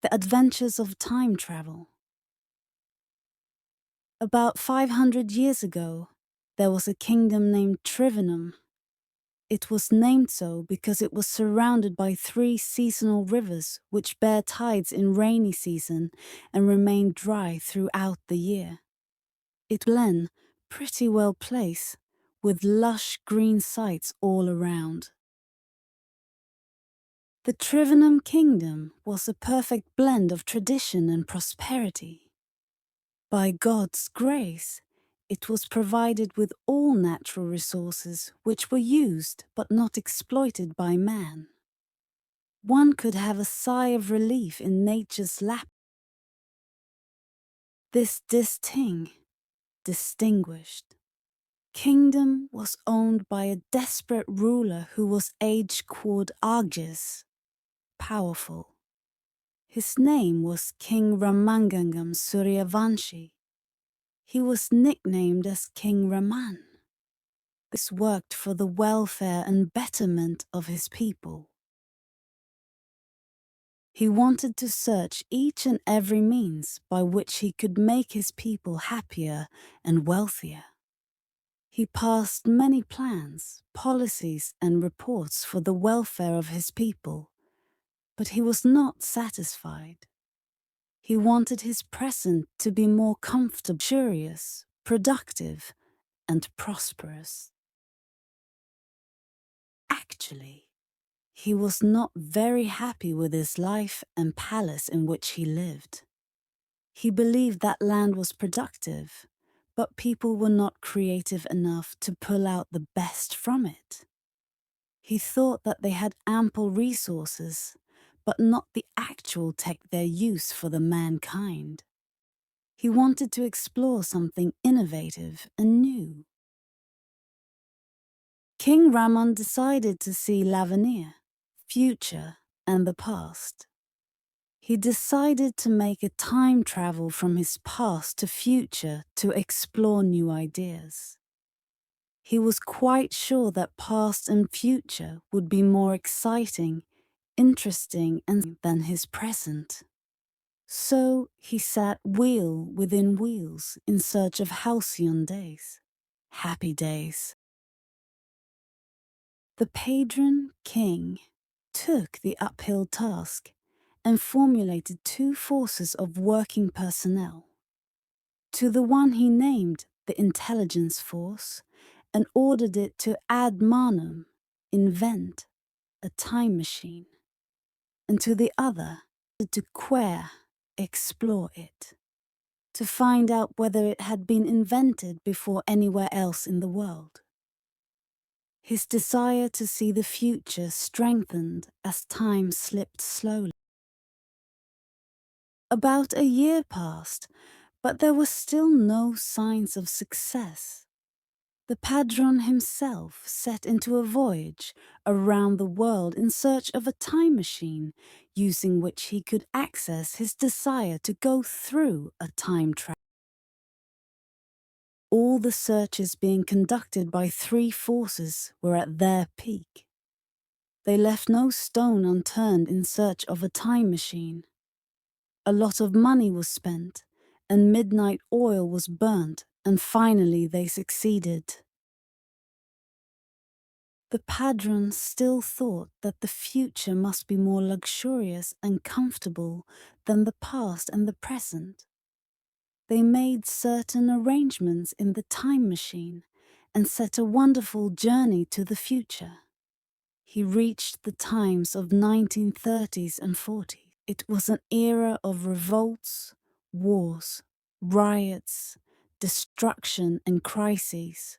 The Adventures of Time Travel. About 500 years ago, there was a kingdom named Trivenum. It was named so because it was surrounded by 3 seasonal rivers which bear tides in rainy season and remain dry throughout the year. It was pretty well placed, with lush green sites all around. The Trivenum Kingdom was a perfect blend of tradition and prosperity. By God's grace, it was provided with all natural resources which were used but not exploited by man. One could have a sigh of relief in nature's lap. This distinguished kingdom was owned by a desperate ruler who was called Arges, powerful. His name was King Ramangangam Suryavanshi. He was nicknamed as King Raman. This worked for the welfare and betterment of his people. He wanted to search each and every means by which he could make his people happier and wealthier. He passed many plans, policies, and reports for the welfare of his people, but he was not satisfied. He wanted his present to be more comfortable, luxurious, productive, and prosperous. Actually, he was not very happy with his life and palace in which he lived. He believed that land was productive, but people were not creative enough to pull out the best from it. He thought that they had ample resources, but not the actual tech their use for the mankind. He wanted to explore something innovative and new. King Raman decided to see l'avenir, future, and the past. He decided to make a time travel from his past to future to explore new ideas. He was quite sure that past and future would be more exciting, interesting, than his present. So he sat wheel within wheels in search of halcyon days, happy days. The Padron King took the uphill task and formulated 2 forces of working personnel. To the one he named the Intelligence Force and ordered it to ad manum, invent, a time machine, and to the other to explore it, to find out whether it had been invented before anywhere else in the world. His desire to see the future strengthened as time slipped slowly. About a year passed, but there were still no signs of success. The Padron himself set into a voyage around the world in search of a time machine, using which he could access his desire to go through a time travel. All the searches being conducted by 3 forces were at their peak. They left no stone unturned in search of a time machine. A lot of money was spent, and midnight oil was burnt, and finally they succeeded. The Padron still thought that the future must be more luxurious and comfortable than the past and the present. They made certain arrangements in the time machine and set a wonderful journey to the future. He reached the times of 1930s and 40s. It was an era of revolts, wars, riots, destruction, and crises.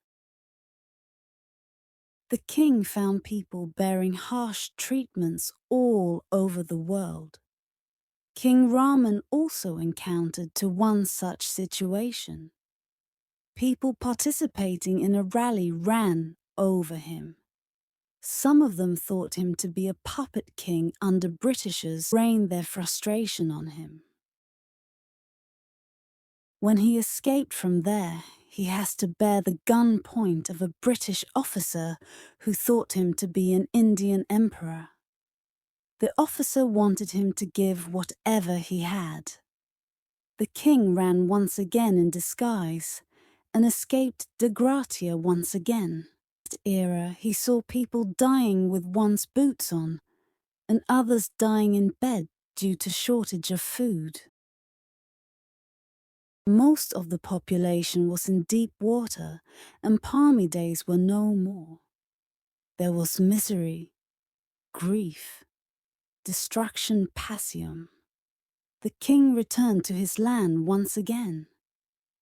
The king found people bearing harsh treatments all over the world. King Raman also encountered to one such situation. People participating in a rally ran over him. Some of them thought him to be a puppet king under Britishers, rained their frustration on him. When he escaped from there, he has to bear the gun point of a British officer who thought him to be an Indian emperor. The officer wanted him to give whatever he had. The king ran once again in disguise and escaped de gratia once again. In that era, he saw people dying with one's boots on, and others dying in bed due to shortage of food. Most of the population was in deep water, and palmy days were no more. There was misery, grief, destruction passion. The king returned to his land once again,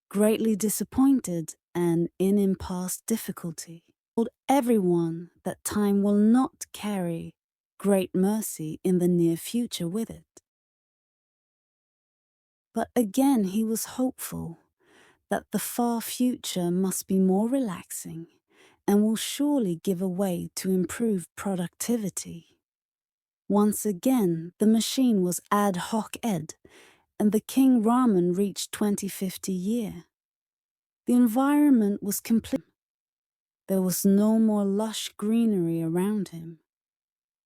greatly disappointed and in impasse difficulty. Told everyone that time will not carry great mercy in the near future with it. But again he was hopeful that the far future must be more relaxing and will surely give a way to improve productivity. Once again, the machine was ad hoc ed, and the King Ramen reached 2050 year. The environment was complete. There was no more lush greenery around him,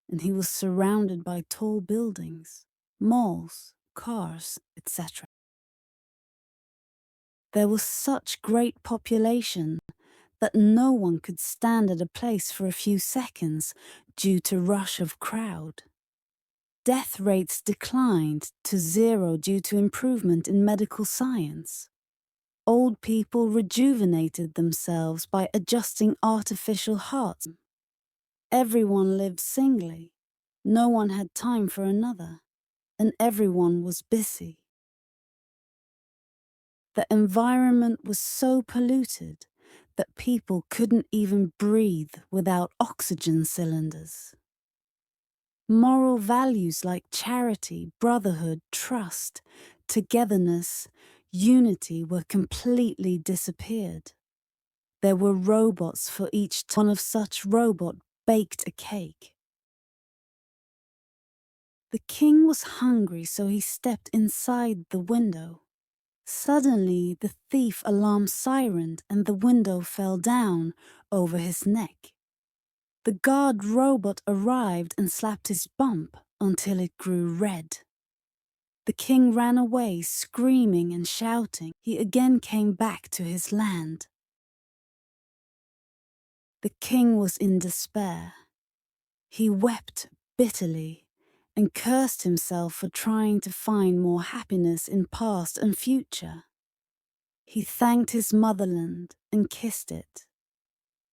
and he was surrounded by tall buildings, malls, cars, etc. There was such great population that no one could stand at a place for a few seconds due to rush of crowd. Death rates declined to 0 due to improvement in medical science. Old people rejuvenated themselves by adjusting artificial hearts. Everyone lived singly. No one had time for another, and everyone was busy. The environment was so polluted that people couldn't even breathe without oxygen cylinders. Moral values like charity, brotherhood, trust, togetherness, unity were completely disappeared. There were robots for each one of such robot baked a cake. The king was hungry, so he stepped inside the window. Suddenly, the thief alarm sirened and the window fell down over his neck. The guard robot arrived and slapped his bump until it grew red. The king ran away, screaming and shouting. He again came back to his land. The king was in despair. He wept bitterly and cursed himself for trying to find more happiness in past and future. He thanked his motherland and kissed it.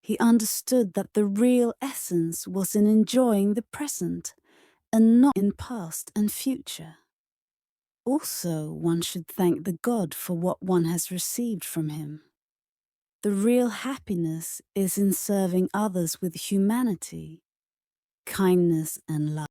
He understood that the real essence was in enjoying the present and not in past and future. Also, one should thank the God for what one has received from him. The real happiness is in serving others with humanity, kindness and love.